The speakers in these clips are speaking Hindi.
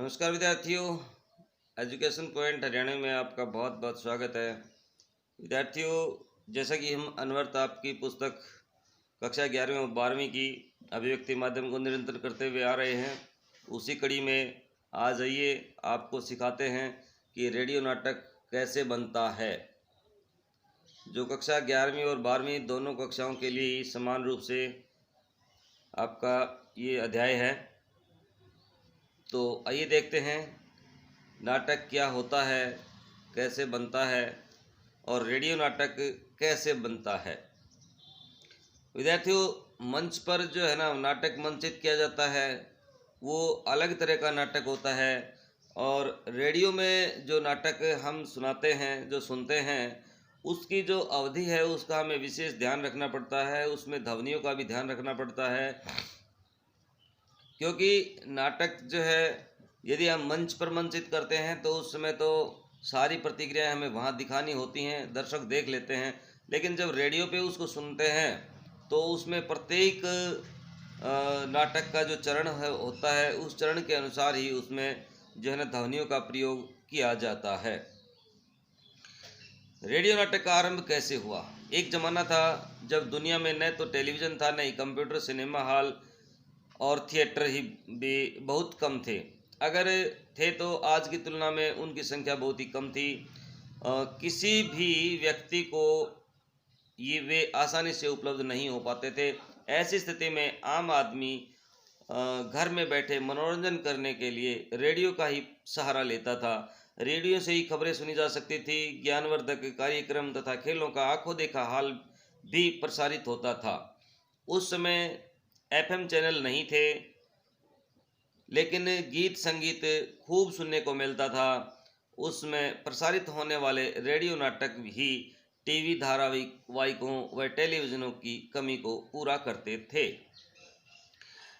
नमस्कार विद्यार्थियों, एजुकेशन पॉइंट हरियाणा में आपका बहुत बहुत स्वागत है। विद्यार्थियों, जैसा कि हम अनवरत आपकी पुस्तक कक्षा 11वीं और 12वीं की अभिव्यक्ति माध्यम को निरंतर करते हुए आ रहे हैं, उसी कड़ी में आज आइए आपको सिखाते हैं कि रेडियो नाटक कैसे बनता है। जो कक्षा 11वीं और 12वीं दोनों कक्षाओं के लिए ही समान रूप से आपका ये अध्याय है। तो आइए देखते हैं नाटक क्या होता है, कैसे बनता है और रेडियो नाटक कैसे बनता है। विद्यार्थियों, मंच पर जो है ना नाटक मंचित किया जाता है वो अलग तरह का नाटक होता है, और रेडियो में जो नाटक हम सुनाते हैं, जो सुनते हैं, उसकी जो अवधि है उसका हमें विशेष ध्यान रखना पड़ता है। उसमें ध्वनियों का भी ध्यान रखना पड़ता है, क्योंकि नाटक जो है यदि हम मंच पर मंचित करते हैं तो उस समय तो सारी प्रतिक्रियाएं हमें वहाँ दिखानी होती हैं, दर्शक देख लेते हैं। लेकिन जब रेडियो पे उसको सुनते हैं तो उसमें प्रत्येक नाटक का जो चरण होता है उस चरण के अनुसार ही उसमें जो है ना ध्वनियों का प्रयोग किया जाता है। रेडियो नाटक का आरंभ कैसे हुआ? एक ज़माना था जब दुनिया में न तो टेलीविज़न था, न ही कंप्यूटर, सिनेमा हॉल और थिएटर ही भी बहुत कम थे। अगर थे तो आज की तुलना में उनकी संख्या बहुत ही कम थी। किसी भी व्यक्ति को ये वे आसानी से उपलब्ध नहीं हो पाते थे। ऐसी स्थिति में आम आदमी घर में बैठे मनोरंजन करने के लिए रेडियो का ही सहारा लेता था। रेडियो से ही खबरें सुनी जा सकती थी। ज्ञानवर्धक कार्यक्रम तथा खेलों का आंखों देखा हाल भी प्रसारित होता था। उस समय एफएम चैनल नहीं थे, लेकिन गीत संगीत खूब सुनने को मिलता था। उसमें प्रसारित होने वाले रेडियो नाटक ही टीवी धारावाहिकों व टेलीविज़नों की कमी को पूरा करते थे।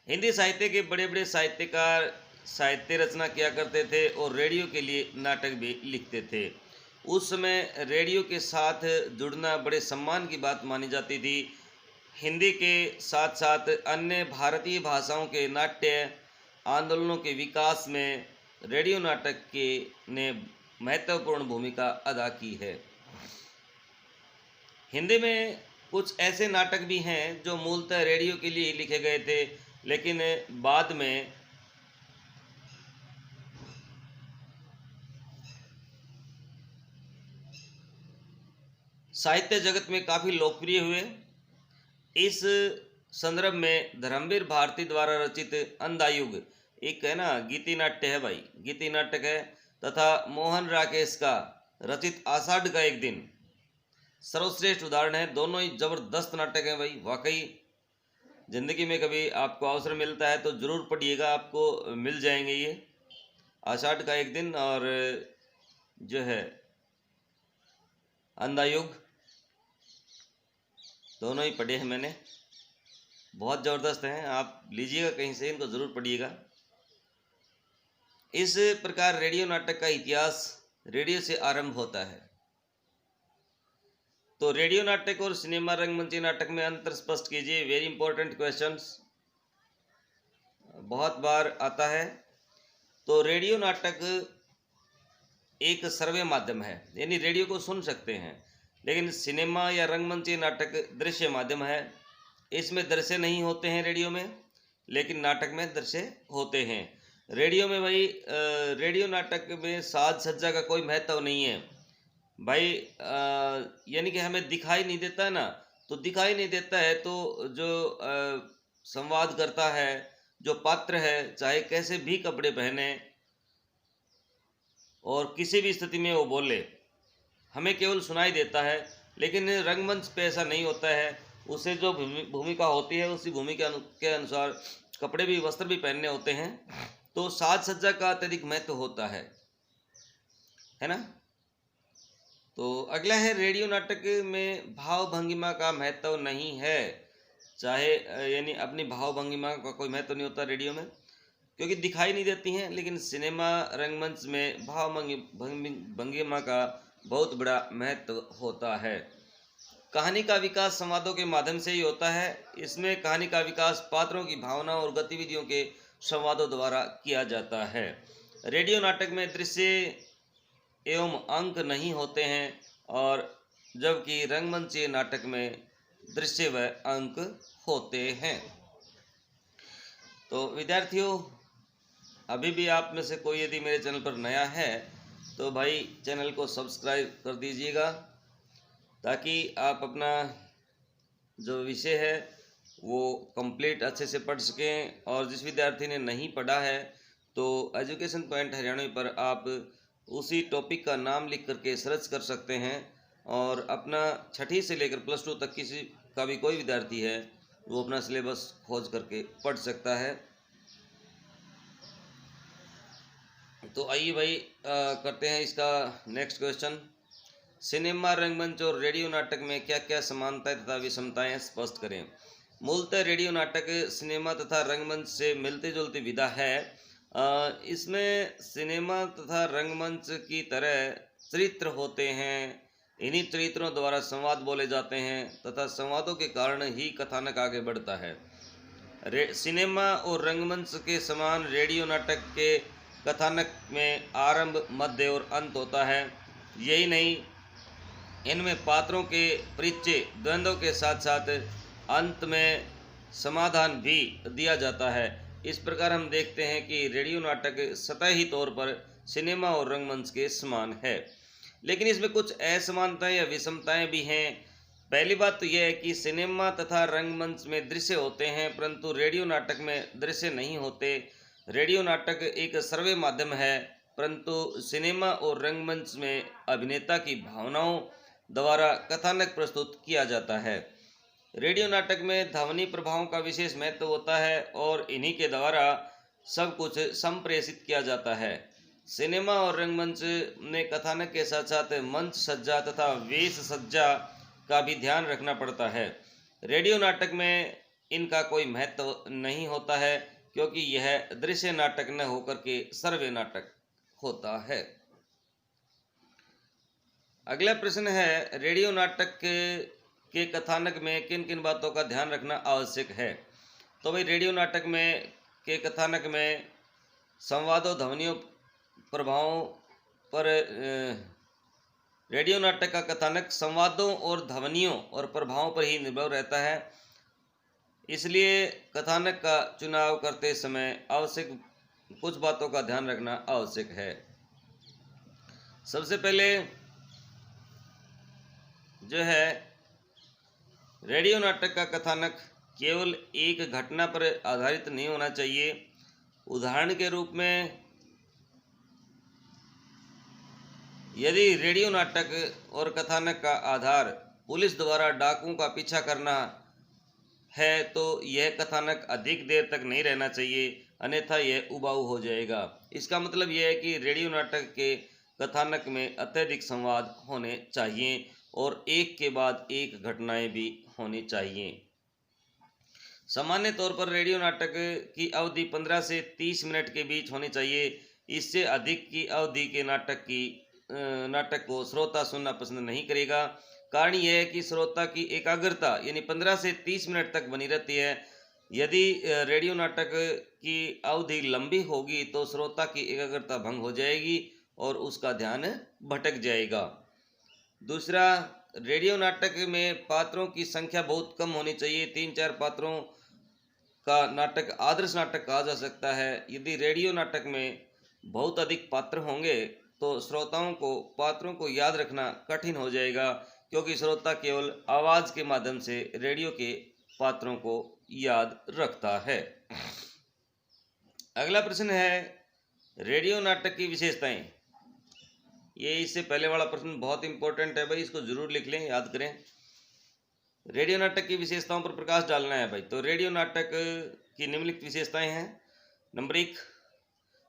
हिंदी साहित्य के बड़े बड़े साहित्यकार साहित्य रचना किया करते थे और रेडियो के लिए नाटक भी लिखते थे। उस समय रेडियो के साथ जुड़ना बड़े सम्मान की बात मानी जाती थी। हिंदी के साथ साथ अन्य भारतीय भाषाओं के नाट्य आंदोलनों के विकास में रेडियो नाटक ने महत्वपूर्ण भूमिका अदा की है। हिंदी में कुछ ऐसे नाटक भी हैं जो मूलतः रेडियो के लिए लिखे गए थे, लेकिन बाद में साहित्य जगत में काफ़ी लोकप्रिय हुए। इस संदर्भ में धर्मवीर भारती द्वारा रचित अंधायुग एक है ना गीति नाट्य है भाई, गीति नाटक है, तथा मोहन राकेश का रचित आषाढ़ का एक दिन सर्वश्रेष्ठ उदाहरण है। दोनों ही जबरदस्त नाटक हैं भाई। वाकई जिंदगी में कभी आपको अवसर मिलता है तो जरूर पढ़िएगा, आपको मिल जाएंगे ये आषाढ़ का एक दिन और जो है अंधायुग, दोनों ही पढ़े हैं मैंने, बहुत ज़बरदस्त हैं। आप लीजिएगा कहीं से, इनको ज़रूर पढ़िएगा। इस प्रकार रेडियो नाटक का इतिहास रेडियो से आरंभ होता है। तो रेडियो नाटक और सिनेमा रंगमंची नाटक में अंतर स्पष्ट कीजिए। वेरी इंपॉर्टेंट क्वेश्चंस, बहुत बार आता है। तो रेडियो नाटक एक श्रव्य माध्यम है, यानी रेडियो को सुन सकते हैं, लेकिन सिनेमा या रंगमंची नाटक दृश्य माध्यम है। इसमें दृश्य नहीं होते हैं रेडियो में, लेकिन नाटक में दृश्य होते हैं। रेडियो में भाई रेडियो नाटक में साज सज्जा का कोई महत्व नहीं है भाई। यानी कि हमें दिखाई नहीं देता ना, तो दिखाई नहीं देता है तो जो संवाद करता है, जो पात्र है, चाहे कैसे भी कपड़े पहने और किसी भी स्थिति में वो बोले, हमें केवल सुनाई देता है। लेकिन रंगमंच पे ऐसा नहीं होता है। उसे जो भूमिका होती है उसी भूमिका के अनुसार कपड़े भी, वस्त्र भी पहनने होते हैं, तो साज सज्जा का अत्यधिक महत्व होता है ना। तो अगला है, रेडियो नाटक में भाव भंगिमा का महत्व नहीं है। चाहे यानी अपनी भाव भंगिमा का कोई महत्व नहीं होता रेडियो में, क्योंकि दिखाई नहीं देती हैं। लेकिन सिनेमा रंगमंच में भाव भंगिमा का बहुत बड़ा महत्व होता है। कहानी का विकास संवादों के माध्यम से ही होता है। इसमें कहानी का विकास पात्रों की भावना और गतिविधियों के संवादों द्वारा किया जाता है। रेडियो नाटक में दृश्य एवं अंक नहीं होते हैं, और जबकि रंगमंचीय नाटक में दृश्य व अंक होते हैं। तो विद्यार्थियों, अभी भी आप में से कोई यदि मेरे चैनल पर नया है तो भाई चैनल को सब्सक्राइब कर दीजिएगा, ताकि आप अपना जो विषय है वो कंप्लीट अच्छे से पढ़ सकें। और जिस विद्यार्थी ने नहीं पढ़ा है तो एजुकेशन पॉइंट हरियाणवी पर आप उसी टॉपिक का नाम लिख करके सर्च कर सकते हैं, और अपना छठी से लेकर +2 तक किसी का भी कोई विद्यार्थी है वो अपना सिलेबस खोज करके पढ़ सकता है। तो आइए भाई करते हैं इसका नेक्स्ट क्वेश्चन। सिनेमा, रंगमंच और रेडियो नाटक में क्या क्या समानताएं तथा विषमताएं स्पष्ट करें। मूलतः रेडियो नाटक सिनेमा तथा रंगमंच से मिलती जुलती विधा है। इसमें सिनेमा तथा रंगमंच की तरह चरित्र होते हैं। इन्हीं चरित्रों द्वारा संवाद बोले जाते हैं तथा संवादों के कारण ही कथानक आगे बढ़ता है। सिनेमा और रंगमंच के समान रेडियो नाटक के कथानक में आरंभ, मध्य और अंत होता है। यही नहीं, इनमें पात्रों के परिचय, द्वंद्वों के साथ साथ अंत में समाधान भी दिया जाता है। इस प्रकार हम देखते हैं कि रेडियो नाटक सतही तौर पर सिनेमा और रंगमंच के समान है, लेकिन इसमें कुछ असमानताएं या विषमताएं भी हैं। पहली बात तो यह है कि सिनेमा तथा रंगमंच में दृश्य होते हैं, परंतु रेडियो नाटक में दृश्य नहीं होते। रेडियो नाटक एक श्रव्य माध्यम है, परंतु सिनेमा और रंगमंच में अभिनेता की भावनाओं द्वारा कथानक प्रस्तुत किया जाता है। रेडियो नाटक में ध्वनि प्रभावों का विशेष महत्व होता है और इन्हीं के द्वारा सब कुछ संप्रेषित किया जाता है। सिनेमा और रंगमंच में कथानक के साथ साथ मंच सज्जा तथा वेश सज्जा का भी ध्यान रखना पड़ता है। रेडियो नाटक में इनका कोई महत्व नहीं होता है, क्योंकि यह दृश्य नाटक न होकर के श्रव्य नाटक होता है। अगला प्रश्न है, रेडियो नाटक के कथानक में किन किन बातों का ध्यान रखना आवश्यक है। तो भाई रेडियो नाटक में के कथानक में संवादों, ध्वनियों, प्रभावों पर रेडियो नाटक का कथानक संवादों और ध्वनियों और प्रभावों पर ही निर्भर रहता है। इसलिए कथानक का चुनाव करते समय आवश्यक कुछ बातों का ध्यान रखना आवश्यक है। सबसे पहले जो है, रेडियो नाटक का कथानक केवल एक घटना पर आधारित नहीं होना चाहिए। उदाहरण के रूप में, यदि रेडियो नाटक और कथानक का आधार पुलिस द्वारा डाकुओं का पीछा करना है तो यह कथानक अधिक देर तक नहीं रहना चाहिए, अन्यथा यह उबाऊ हो जाएगा। इसका मतलब यह है कि रेडियो नाटक के कथानक में अत्यधिक संवाद होने चाहिए और एक के बाद एक घटनाएं भी होनी चाहिए। सामान्य तौर पर रेडियो नाटक की अवधि 15 से 30 मिनट के बीच होनी चाहिए। इससे अधिक की अवधि के नाटक को श्रोता सुनना पसंद नहीं करेगा। कारण यह है कि श्रोता की एकाग्रता यानी 15 से 30 मिनट तक बनी रहती है। यदि रेडियो नाटक की अवधि लंबी होगी तो श्रोता की एकाग्रता भंग हो जाएगी और उसका ध्यान भटक जाएगा। दूसरा, रेडियो नाटक में पात्रों की संख्या बहुत कम होनी चाहिए। 3-4 पात्रों का नाटक आदर्श नाटक कहा जा सकता है। यदि रेडियो नाटक में बहुत अधिक पात्र होंगे तो श्रोताओं को पात्रों को याद रखना कठिन हो जाएगा, क्योंकि श्रोता केवल आवाज़ के माध्यम से रेडियो के पात्रों को याद रखता है। अगला प्रश्न है, रेडियो नाटक की विशेषताएं। ये इससे पहले वाला प्रश्न बहुत इंपॉर्टेंट है भाई, इसको जरूर लिख लें, याद करें। रेडियो नाटक की विशेषताओं पर प्रकाश डालना है भाई। तो रेडियो नाटक की निम्नलिखित विशेषताएं हैं। नंबर 1,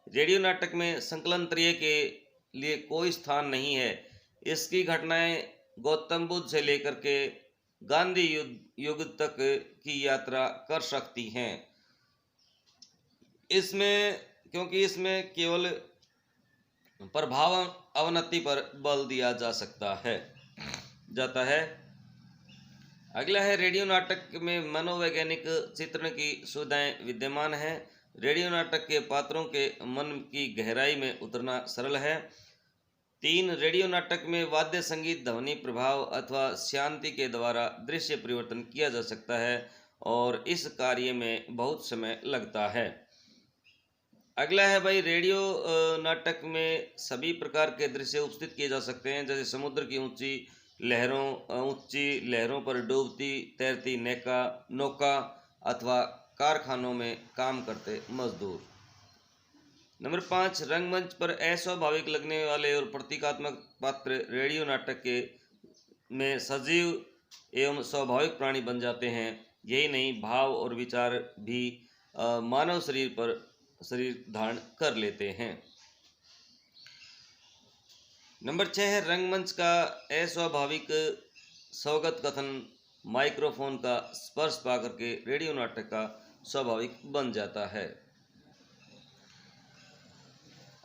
रेडियो नाटक में संकलन त्रय के लिए कोई स्थान नहीं है। इसकी घटनाएं गौतम बुद्ध से लेकर के गांधी युग तक की यात्रा कर सकती हैं। क्योंकि इसमें केवल प्रभाव अवनति पर बल दिया जाता है। अगला है, रेडियो नाटक में मनोवैज्ञानिक चित्रण की सुविधाएं विद्यमान हैं। रेडियो नाटक के पात्रों के मन की गहराई में उतरना सरल है। 3 रेडियो नाटक में वाद्य संगीत, ध्वनि प्रभाव अथवा शांति के द्वारा दृश्य परिवर्तन किया जा सकता है और इस कार्य में बहुत समय लगता है। अगला है भाई, रेडियो नाटक में सभी प्रकार के दृश्य उपस्थित किए जा सकते हैं, जैसे समुद्र की ऊंची लहरों पर डूबती तैरती नौका अथवा कारखानों में काम करते मजदूर। नंबर 5, रंगमंच पर अस्वाभाविक लगने वाले और प्रतीकात्मक पात्र रेडियो नाटक के में सजीव एवं स्वाभाविक प्राणी बन जाते हैं। यही नहीं, भाव और विचार भी मानव शरीर धारण कर लेते हैं। नंबर 6 है, रंगमंच का अस्वाभाविक स्वगत कथन माइक्रोफोन का स्पर्श पाकर के रेडियो नाटक का स्वाभाविक बन जाता है।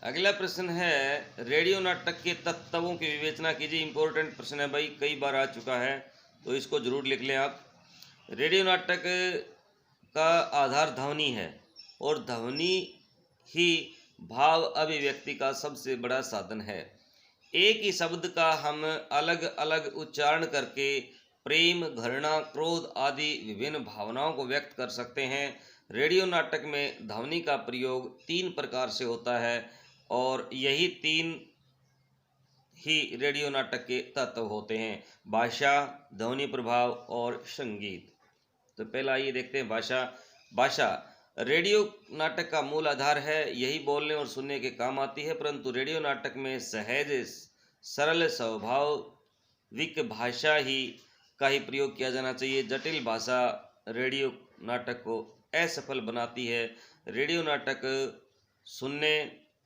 अगला प्रश्न है, रेडियो नाटक के तत्वों की विवेचना कीजिए। इंपॉर्टेंट प्रश्न है भाई, कई बार आ चुका है, तो इसको जरूर लिख लें आप। रेडियो नाटक का आधार ध्वनि है और ध्वनि ही भाव अभिव्यक्ति का सबसे बड़ा साधन है। एक ही शब्द का हम अलग अलग उच्चारण करके प्रेम, घृणा, क्रोध आदि विभिन्न भावनाओं को व्यक्त कर सकते हैं। रेडियो नाटक में ध्वनि का प्रयोग 3 प्रकार से होता है और यही 3 ही रेडियो नाटक के तत्व होते हैं: भाषा, ध्वनि प्रभाव और संगीत। तो पहला ये देखते हैं भाषा रेडियो नाटक का मूल आधार है। यही बोलने और सुनने के काम आती है, परंतु रेडियो नाटक में सहज, सरल, स्वाभाविक भाषा का ही प्रयोग किया जाना चाहिए। जटिल भाषा रेडियो नाटक को असफल बनाती है। रेडियो नाटक सुनने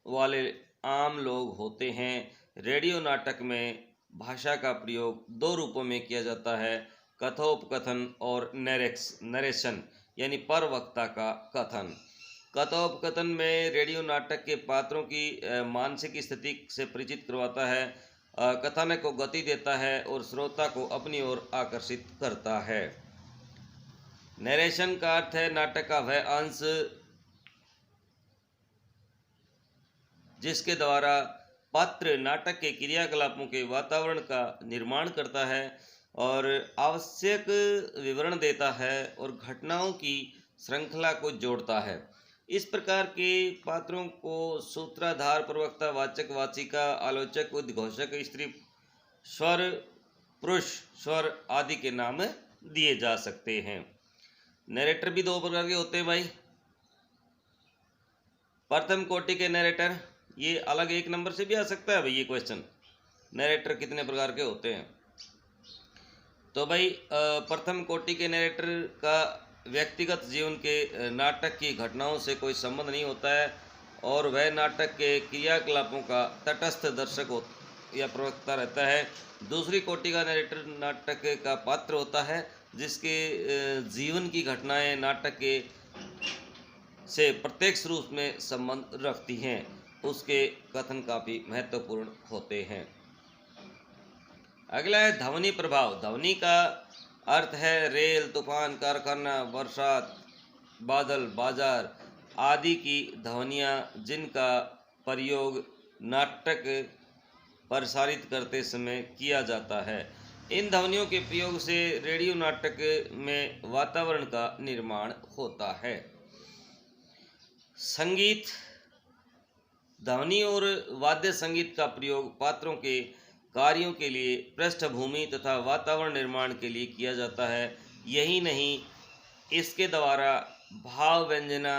वाले आम लोग होते हैं। रेडियो नाटक में भाषा का प्रयोग 2 रूपों में किया जाता है: कथोपकथन और नरेशन, यानी परवक्ता का कथन। कथोपकथन में रेडियो नाटक के पात्रों की मानसिक स्थिति से परिचित करवाता है, कथानक को गति देता है और श्रोता को अपनी ओर आकर्षित करता है। नरेशन का अर्थ है नाटक का वह अंश जिसके द्वारा पात्र नाटक के क्रियाकलापों के वातावरण का निर्माण करता है और आवश्यक विवरण देता है और घटनाओं की श्रृंखला को जोड़ता है। इस प्रकार के पात्रों को सूत्रधार, प्रवक्ता, वाचक, वाचिका, आलोचक, उद्घोषक, स्त्री स्वर, पुरुष स्वर आदि के नाम दिए जा सकते हैं। नरेटर भी 2 प्रकार के होते हैं भाई। प्रथम कोटि के नरेटर, ये अलग 1 नंबर से भी आ सकता है भाई ये क्वेश्चन, नरेटर कितने प्रकार के होते हैं। तो भाई प्रथम कोटि के नरेटर का व्यक्तिगत जीवन के नाटक की घटनाओं से कोई संबंध नहीं होता है और वह नाटक के क्रियाकलापों का तटस्थ दर्शक या प्रवक्ता रहता है। दूसरी कोटि का नरेटर नाटक का पात्र होता है जिसके जीवन की घटनाएं नाटक के से प्रत्यक्ष रूप में संबंध रखती हैं, उसके कथन काफ़ी महत्वपूर्ण होते हैं। अगला है ध्वनि प्रभाव। ध्वनि का अर्थ है रेल, तूफान, कारखाना, बरसात, बादल, बाजार आदि की ध्वनियाँ जिनका प्रयोग नाटक प्रसारित करते समय किया जाता है। इन ध्वनियों के प्रयोग से रेडियो नाटक में वातावरण का निर्माण होता है। संगीत, ध्वनि और वाद्य संगीत का प्रयोग पात्रों के कार्यों के लिए पृष्ठभूमि तथा वातावरण निर्माण के लिए किया जाता है। यही नहीं, इसके द्वारा भाव व्यंजना,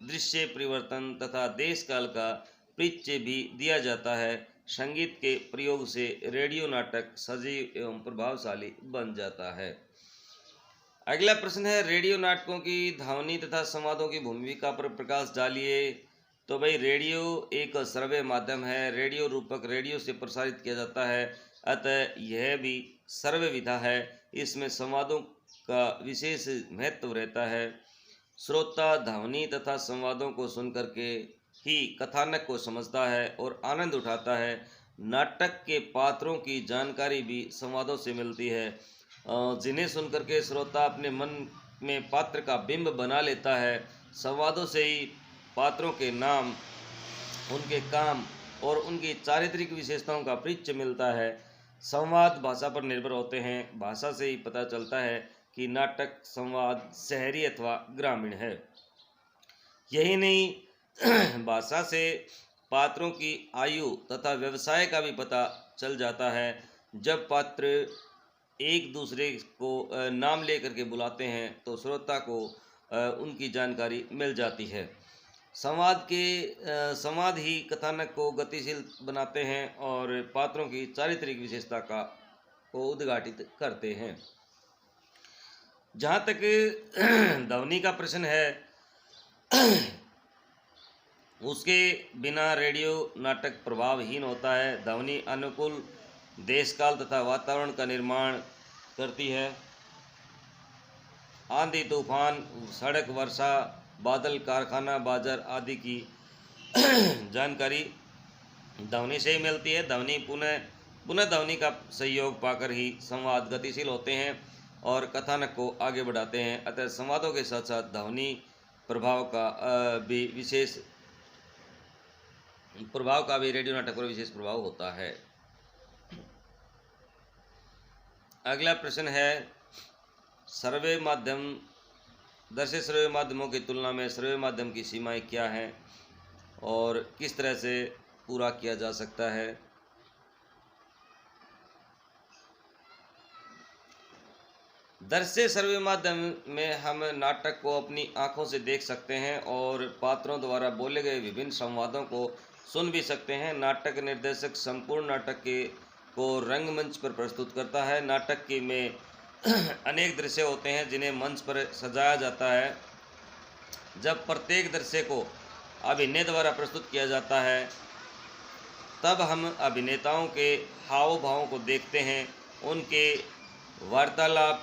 दृश्य परिवर्तन तथा देश काल का परिचय भी दिया जाता है। संगीत के प्रयोग से रेडियो नाटक सजीव एवं प्रभावशाली बन जाता है। अगला प्रश्न है, रेडियो नाटकों की ध्वनि तथा संवादों की भूमिका पर प्रकाश डालिए। तो भाई रेडियो एक श्रव्य माध्यम है। रेडियो रूपक रेडियो से प्रसारित किया जाता है, अतः यह भी श्रव्य विधा है। इसमें संवादों का विशेष महत्व रहता है। श्रोता ध्वनि तथा संवादों को सुनकर के ही कथानक को समझता है और आनंद उठाता है। नाटक के पात्रों की जानकारी भी संवादों से मिलती है, जिन्हें सुनकर के श्रोता अपने मन में पात्र का बिंब बना लेता है। संवादों से ही पात्रों के नाम, उनके काम और उनकी चारित्रिक विशेषताओं का परिचय मिलता है। संवाद भाषा पर निर्भर होते हैं। भाषा से ही पता चलता है कि नाटक संवाद शहरी अथवा ग्रामीण है। यही नहीं भाषा से पात्रों की आयु तथा व्यवसाय का भी पता चल जाता है। जब पात्र एक दूसरे को नाम लेकर के बुलाते हैं तो श्रोता को उनकी जानकारी मिल जाती है। संवाद ही कथानक को गतिशील बनाते हैं और पात्रों की चारित्रिक विशेषता को उद्घाटित करते हैं। जहाँ तक ध्वनि का प्रश्न है, उसके बिना रेडियो नाटक प्रभावहीन होता है। ध्वनि अनुकूल देश काल तथा वातावरण का निर्माण करती है। आंधी तूफान, सड़क, वर्षा, बादल, कारखाना, बाजार आदि की जानकारी ध्वनि से ही मिलती है। ध्वनि पुनः ध्वनि का सहयोग पाकर ही संवाद गतिशील होते हैं और कथानक को आगे बढ़ाते हैं। अतः संवादों के साथ साथ ध्वनि प्रभाव का भी रेडियो नाटक पर विशेष प्रभाव होता है। अगला प्रश्न है, श्रव्य माध्यम दृश्य श्रव्य माध्यमों की तुलना में श्रव्य माध्यम की सीमाएं क्या हैं और किस तरह से पूरा किया जा सकता है। दृश्य श्रव्य माध्यम में हम नाटक को अपनी आंखों से देख सकते हैं और पात्रों द्वारा बोले गए विभिन्न संवादों को सुन भी सकते हैं। नाटक निर्देशक संपूर्ण नाटक को रंगमंच पर प्रस्तुत करता है। नाटक में अनेक दृश्य होते हैं जिन्हें मंच पर सजाया जाता है। जब प्रत्येक दृश्य को अभिनय द्वारा प्रस्तुत किया जाता है तब हम अभिनेताओं के हाव भावों को देखते हैं, उनके वार्तालाप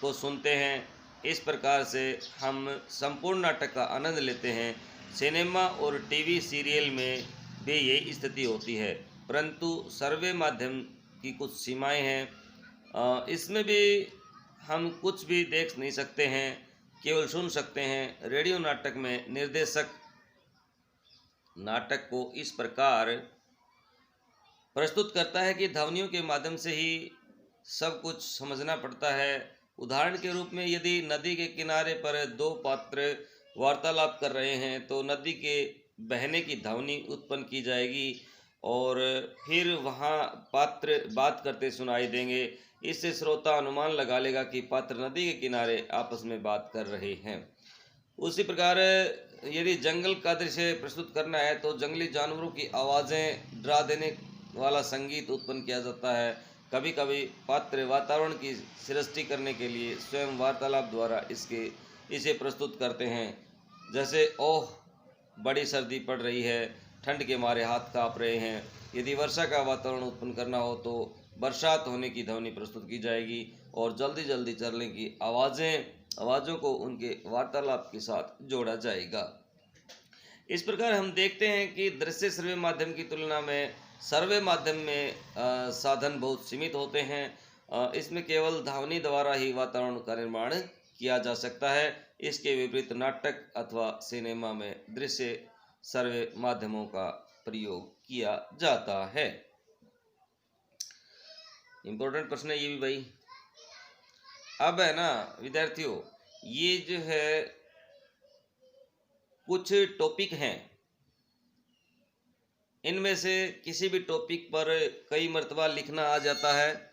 को सुनते हैं। इस प्रकार से हम संपूर्ण नाटक का आनंद लेते हैं। सिनेमा और टीवी सीरियल में भी यही स्थिति होती है, परंतु श्रव्य माध्यम की कुछ सीमाएं हैं। इसमें भी हम कुछ भी देख नहीं सकते हैं, केवल सुन सकते हैं। रेडियो नाटक में निर्देशक नाटक को इस प्रकार प्रस्तुत करता है कि ध्वनियों के माध्यम से ही सब कुछ समझना पड़ता है। उदाहरण के रूप में यदि नदी के किनारे पर दो पात्र वार्तालाप कर रहे हैं तो नदी के बहने की ध्वनि उत्पन्न की जाएगी और फिर वहाँ पात्र बात करते सुनाई देंगे। इससे श्रोता अनुमान लगा लेगा कि पात्र नदी के किनारे आपस में बात कर रहे हैं। उसी प्रकार यदि जंगल का दृश्य प्रस्तुत करना है तो जंगली जानवरों की आवाज़ें, डरा देने वाला संगीत उत्पन्न किया जाता है। कभी कभी पात्र वातावरण की सृष्टि करने के लिए स्वयं वार्तालाप द्वारा इसे प्रस्तुत करते हैं। जैसे, ओह बड़ी सर्दी पड़ रही है, ठंड के मारे हाथ काँप रहे हैं। यदि वर्षा का वातावरण उत्पन्न करना हो तो बरसात होने की ध्वनि प्रस्तुत की जाएगी और जल्दी जल्दी चलने की आवाज़ों को उनके वार्तालाप के साथ जोड़ा जाएगा। इस प्रकार हम देखते हैं कि दृश्य श्रव्य माध्यम की तुलना में श्रव्य माध्यम में साधन बहुत सीमित होते हैं। इसमें केवल ध्वनि द्वारा ही वातावरण का निर्माण किया जा सकता है। इसके विपरीत नाटक अथवा सिनेमा में दृश्य श्रव्य माध्यमों का प्रयोग किया जाता है। इम्पोर्टेंट प्रश्न है ये भी भाई। अब है ना विद्यार्थियों, ये जो है कुछ टॉपिक हैं, इनमें से किसी भी टॉपिक पर कई मर्तबा लिखना आ जाता है।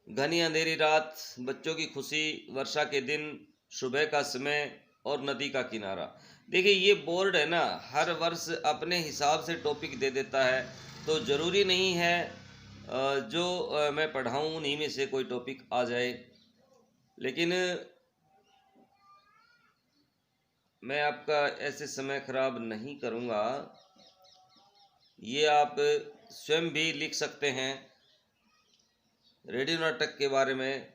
घनी अंधेरी रात, बच्चों की खुशी, वर्षा के दिन, सुबह का समय और नदी का किनारा। देखिए ये बोर्ड है ना, हर वर्ष अपने हिसाब से टॉपिक दे देता है, तो ज़रूरी नहीं है जो मैं पढ़ाऊँ उन्हीं में से कोई टॉपिक आ जाए। लेकिन मैं आपका ऐसे समय खराब नहीं करूँगा। ये आप स्वयं भी लिख सकते हैं। रेडियो नाटक के बारे में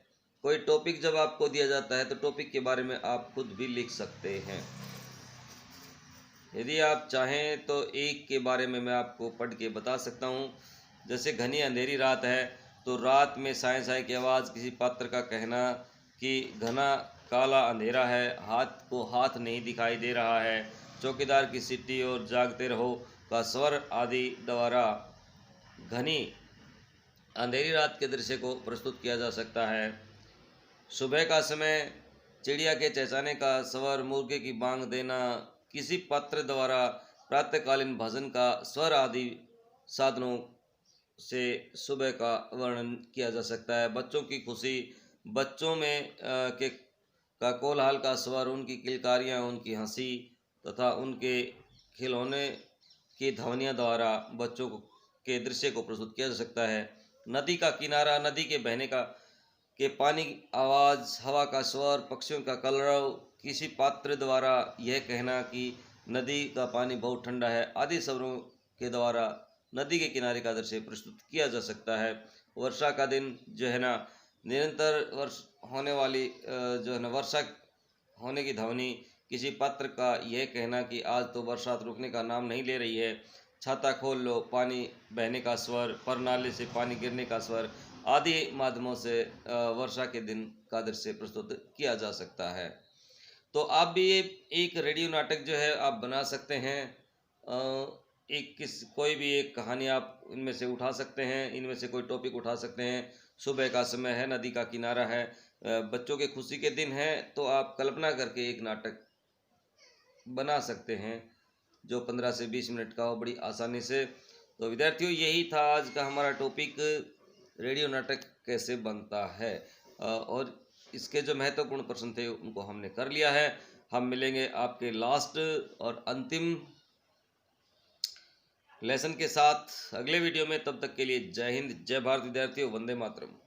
कोई टॉपिक जब आपको दिया जाता है तो टॉपिक के बारे में आप खुद भी लिख सकते हैं। यदि आप चाहें तो एक के बारे में मैं आपको पढ़ के बता सकता हूँ। जैसे घनी अंधेरी रात है तो रात में साए साए की आवाज़, किसी पात्र का कहना कि घना काला अंधेरा है, हाथ को हाथ नहीं दिखाई दे रहा है, चौकीदार की सीटी और जागते रहो का स्वर आदि द्वारा घनी अंधेरी रात के दृश्य को प्रस्तुत किया जा सकता है। सुबह का समय चिड़िया के चहचहाने का स्वर, मुर्गे की बांग देना, किसी पत्र द्वारा प्रातःकालीन भजन का स्वर आदि साधनों से सुबह का वर्णन किया जा सकता है। बच्चों की खुशी, बच्चों में के का कोलाहल का स्वर, उनकी किलकारियाँ, उनकी हंसी तथा उनके खिलौने की ध्वनियों द्वारा बच्चों को के दृश्य को प्रस्तुत किया जा सकता है। नदी का किनारा, नदी के बहने का के पानी की आवाज़, हवा का स्वर, पक्षियों का कलरव, किसी पात्र द्वारा यह कहना कि नदी का पानी बहुत ठंडा है आदि शब्दों के द्वारा नदी के किनारे का दृश्य प्रस्तुत किया जा सकता है। वर्षा का दिन जो है ना, निरंतर वर्ष होने वाली जो है ना वर्षा होने की ध्वनि, किसी पात्र का यह कहना कि आज तो बरसात रुकने का नाम नहीं ले रही है, छाता खोल लो, पानी बहने का स्वर, परनाले से पानी गिरने का स्वर आदि माध्यमों से वर्षा के दिन का दृश्य प्रस्तुत किया जा सकता है। तो आप भी ये एक रेडियो नाटक जो है आप बना सकते हैं। कोई भी एक कहानी आप इनमें से उठा सकते हैं, इनमें से कोई टॉपिक उठा सकते हैं। सुबह का समय है, नदी का किनारा है, बच्चों के खुशी के दिन है, तो आप कल्पना करके एक नाटक बना सकते हैं जो 15 से 20 मिनट का हो, बड़ी आसानी से। तो विद्यार्थियों, यही था आज का हमारा टॉपिक, रेडियो नाटक कैसे बनता है। और इसके जो महत्वपूर्ण प्रश्न थे उनको हमने कर लिया है। हम मिलेंगे आपके लास्ट और अंतिम लेसन के साथ अगले वीडियो में। तब तक के लिए जय हिंद, जय भारत विद्यार्थियों, वंदे मातरम।